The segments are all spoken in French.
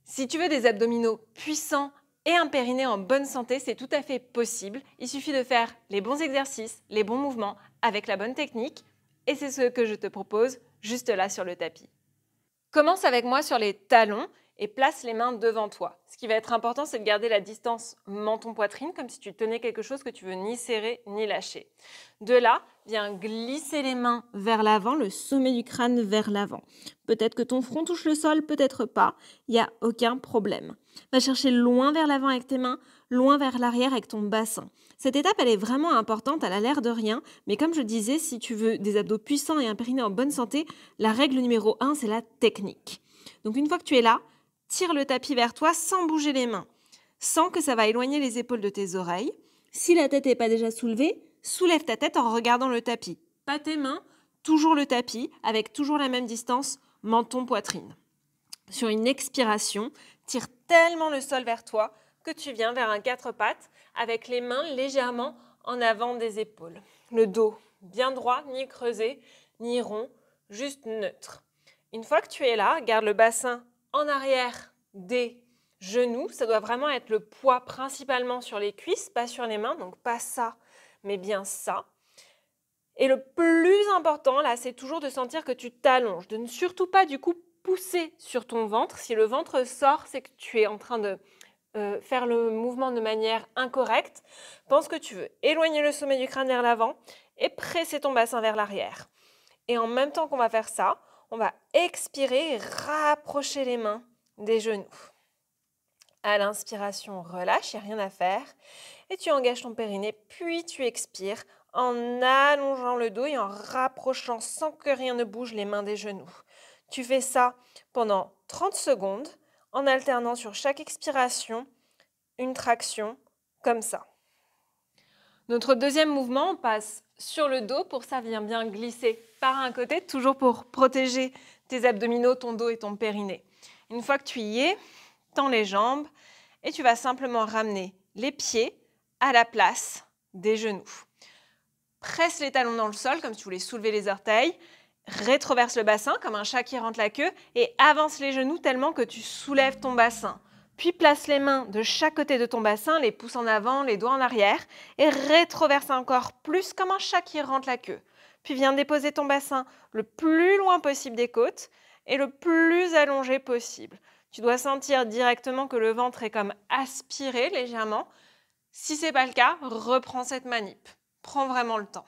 Si tu veux des abdominaux puissants et un périnée en bonne santé, c'est tout à fait possible. Il suffit de faire les bons exercices, les bons mouvements avec la bonne technique. Et c'est ce que je te propose juste là sur le tapis. Commence avec moi sur les talons et place les mains devant toi. Ce qui va être important, c'est de garder la distance menton-poitrine, comme si tu tenais quelque chose que tu veux ni serrer ni lâcher. De là, viens glisser les mains vers l'avant, le sommet du crâne vers l'avant. Peut-être que ton front touche le sol, peut-être pas. Il n'y a aucun problème. Va chercher loin vers l'avant avec tes mains, loin vers l'arrière avec ton bassin. Cette étape, elle est vraiment importante, elle a l'air de rien, mais comme je disais, si tu veux des abdos puissants et un périnée en bonne santé, la règle numéro 1, c'est la technique. Donc une fois que tu es là, tire le tapis vers toi sans bouger les mains. Sens que ça va éloigner les épaules de tes oreilles. Si la tête n'est pas déjà soulevée, soulève ta tête en regardant le tapis. Pas tes mains, toujours le tapis, avec toujours la même distance menton-poitrine. Sur une expiration, tire tellement le sol vers toi que tu viens vers un 4 pattes avec les mains légèrement en avant des épaules. Le dos bien droit, ni creusé, ni rond, juste neutre. Une fois que tu es là, garde le bassin en arrière des genoux. Ça doit vraiment être le poids principalement sur les cuisses, pas sur les mains, donc pas ça, mais bien ça. Et le plus important, là, c'est toujours de sentir que tu t'allonges, de ne surtout pas, du coup, pousser sur ton ventre. Si le ventre sort, c'est que tu es en train de faire le mouvement de manière incorrecte. Pense que tu veux éloigner le sommet du crâne vers l'avant et presser ton bassin vers l'arrière. Et en même temps qu'on va faire ça, on va expirer et rapprocher les mains des genoux. À l'inspiration, relâche, il n'y a rien à faire. Et tu engages ton périnée, puis tu expires en allongeant le dos et en rapprochant sans que rien ne bouge les mains des genoux. Tu fais ça pendant 30 secondes en alternant sur chaque expiration une traction comme ça. Notre deuxième mouvement, on passe sur le dos. Pour ça, viens bien glisser par un côté, toujours pour protéger tes abdominaux, ton dos et ton périnée. Une fois que tu y es, tends les jambes et tu vas simplement ramener les pieds à la place des genoux. Presse les talons dans le sol comme si tu voulais soulever les orteils. Rétroverse le bassin comme un chat qui rentre la queue et avance les genoux tellement que tu soulèves ton bassin. Puis place les mains de chaque côté de ton bassin, les pouces en avant, les doigts en arrière et rétroverse encore plus comme un chat qui rentre la queue. Puis viens déposer ton bassin le plus loin possible des côtes et le plus allongé possible. Tu dois sentir directement que le ventre est comme aspiré légèrement. Si ce n'est pas le cas, reprends cette manip. Prends vraiment le temps.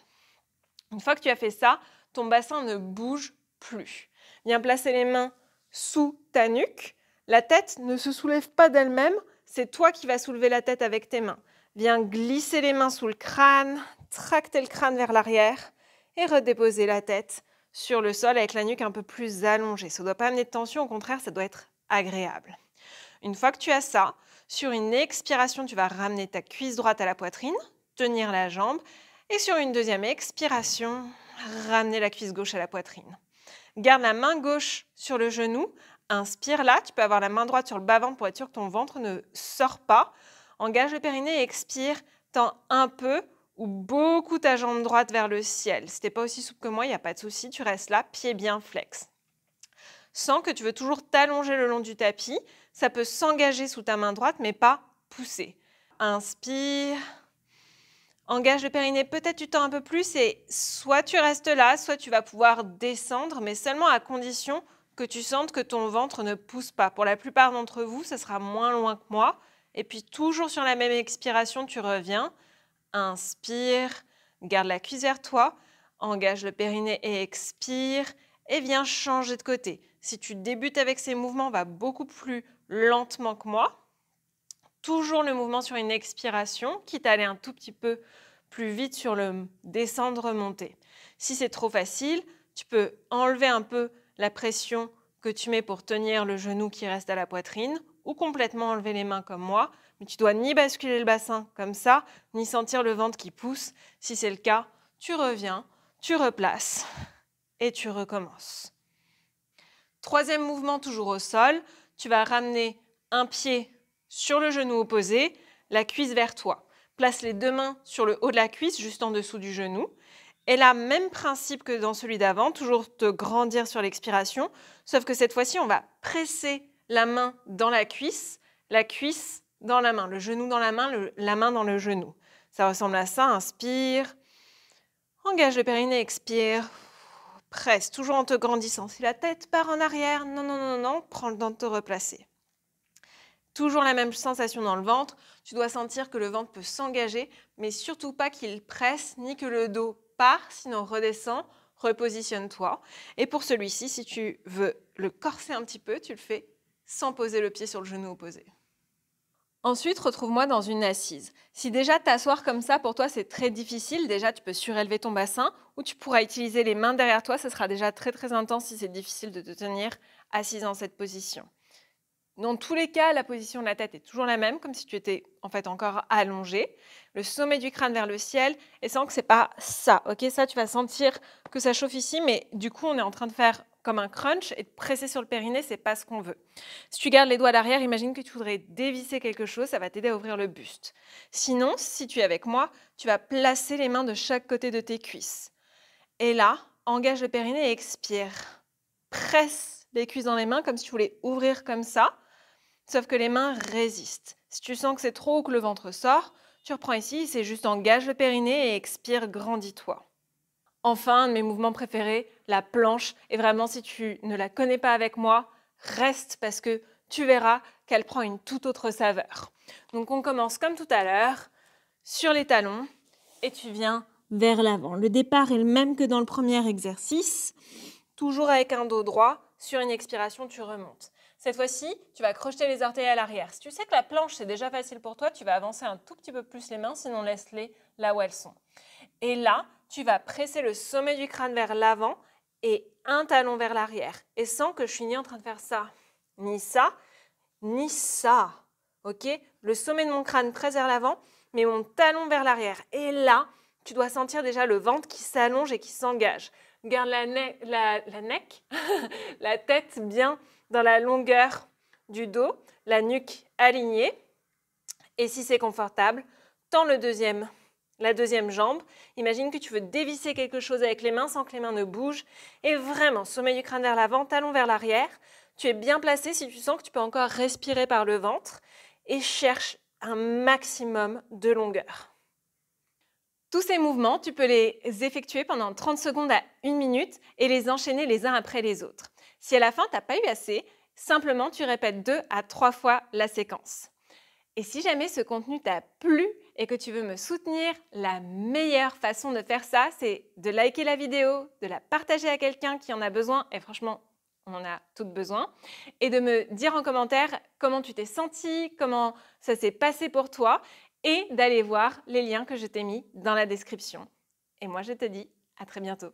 Une fois que tu as fait ça, ton bassin ne bouge plus. Viens placer les mains sous ta nuque. La tête ne se soulève pas d'elle-même, c'est toi qui vas soulever la tête avec tes mains. Viens glisser les mains sous le crâne, tracter le crâne vers l'arrière et redéposer la tête sur le sol avec la nuque un peu plus allongée. Ça ne doit pas amener de tension, au contraire, ça doit être agréable. Une fois que tu as ça, sur une expiration, tu vas ramener ta cuisse droite à la poitrine, tenir la jambe et sur une deuxième expiration, ramener la cuisse gauche à la poitrine. Garde la main gauche sur le genou. Inspire là, tu peux avoir la main droite sur le bas-ventre pour être sûr que ton ventre ne sort pas. Engage le périnée et expire. Tends un peu ou beaucoup ta jambe droite vers le ciel. Si tu n'es pas aussi souple que moi, il n'y a pas de souci, tu restes là, pied bien flex. Sens que tu veux toujours t'allonger le long du tapis. Ça peut s'engager sous ta main droite, mais pas pousser. Inspire. Engage le périnée, peut-être tu tends un peu plus et soit tu restes là, soit tu vas pouvoir descendre, mais seulement à condition que tu sentes que ton ventre ne pousse pas. Pour la plupart d'entre vous, ça sera moins loin que moi. Et puis toujours sur la même expiration, tu reviens. Inspire, garde la cuisse vers toi, engage le périnée et expire. Et viens changer de côté. Si tu débutes avec ces mouvements, va beaucoup plus lentement que moi. Toujours le mouvement sur une expiration, quitte à aller un tout petit peu plus vite sur le descendre-monter. Si c'est trop facile, tu peux enlever un peu la pression que tu mets pour tenir le genou qui reste à la poitrine ou complètement enlever les mains comme moi. Mais tu dois ni basculer le bassin comme ça, ni sentir le ventre qui pousse. Si c'est le cas, tu reviens, tu replaces et tu recommences. Troisième mouvement, toujours au sol. Tu vas ramener un pied sur le genou opposé, la cuisse vers toi. Place les deux mains sur le haut de la cuisse, juste en dessous du genou. Et là, même principe que dans celui d'avant, toujours te grandir sur l'expiration, sauf que cette fois-ci, on va presser la main dans la cuisse dans la main, le genou dans la main, la main dans le genou. Ça ressemble à ça, inspire, engage le périnée, expire, presse, toujours en te grandissant. Si la tête part en arrière, non, non, non, non, prends le temps de te replacer. Toujours la même sensation dans le ventre, tu dois sentir que le ventre peut s'engager, mais surtout pas qu'il presse, ni que le dos part, sinon redescends, repositionne-toi. Et pour celui-ci, si tu veux le corser un petit peu, tu le fais sans poser le pied sur le genou opposé. Ensuite, retrouve-moi dans une assise. Si déjà t'asseoir comme ça, pour toi, c'est très difficile, déjà tu peux surélever ton bassin ou tu pourras utiliser les mains derrière toi, ce sera déjà très très intense si c'est difficile de te tenir assise dans cette position. Dans tous les cas, la position de la tête est toujours la même, comme si tu étais en fait encore allongé. Le sommet du crâne vers le ciel, et sens que c'est pas ça, ok? Ça, tu vas sentir que ça chauffe ici, mais du coup, on est en train de faire comme un crunch et de presser sur le périnée, c'est pas ce qu'on veut. Si tu gardes les doigts à l'arrière, imagine que tu voudrais dévisser quelque chose, ça va t'aider à ouvrir le buste. Sinon, si tu es avec moi, tu vas placer les mains de chaque côté de tes cuisses. Et là, engage le périnée et expire. Presse les cuisses dans les mains comme si tu voulais ouvrir comme ça. Sauf que les mains résistent. Si tu sens que c'est trop ou que le ventre sort, tu reprends ici, c'est juste engage le périnée et expire, grandis-toi. Enfin, un de mes mouvements préférés, la planche. Et vraiment, si tu ne la connais pas avec moi, reste parce que tu verras qu'elle prend une toute autre saveur. Donc on commence comme tout à l'heure, sur les talons, et tu viens vers l'avant. Le départ est le même que dans le premier exercice, toujours avec un dos droit. Sur une expiration, tu remontes. Cette fois-ci, tu vas crocheter les orteils à l'arrière. Si tu sais que la planche, c'est déjà facile pour toi, tu vas avancer un tout petit peu plus les mains, sinon laisse-les là où elles sont. Et là, tu vas presser le sommet du crâne vers l'avant et un talon vers l'arrière. Et sens que je suis ni en train de faire ça, ni ça, ni ça. Ok? Le sommet de mon crâne presse vers l'avant, mais mon talon vers l'arrière. Et là, tu dois sentir déjà le ventre qui s'allonge et qui s'engage. Garde la tête bien dans la longueur du dos, la nuque alignée. Et si c'est confortable, tends la deuxième jambe. Imagine que tu veux dévisser quelque chose avec les mains sans que les mains ne bougent. Et vraiment, sommet du crâne vers l'avant, talon vers l'arrière. Tu es bien placé si tu sens que tu peux encore respirer par le ventre. Et cherche un maximum de longueur. Tous ces mouvements, tu peux les effectuer pendant 30 secondes à 1 minute et les enchaîner les uns après les autres. Si à la fin, tu n'as pas eu assez, simplement tu répètes 2 à 3 fois la séquence. Et si jamais ce contenu t'a plu et que tu veux me soutenir, la meilleure façon de faire ça, c'est de liker la vidéo, de la partager à quelqu'un qui en a besoin, et franchement, on en a toutes besoin, et de me dire en commentaire comment tu t'es senti, comment ça s'est passé pour toi, et d'aller voir les liens que je t'ai mis dans la description. Et moi, je te dis à très bientôt.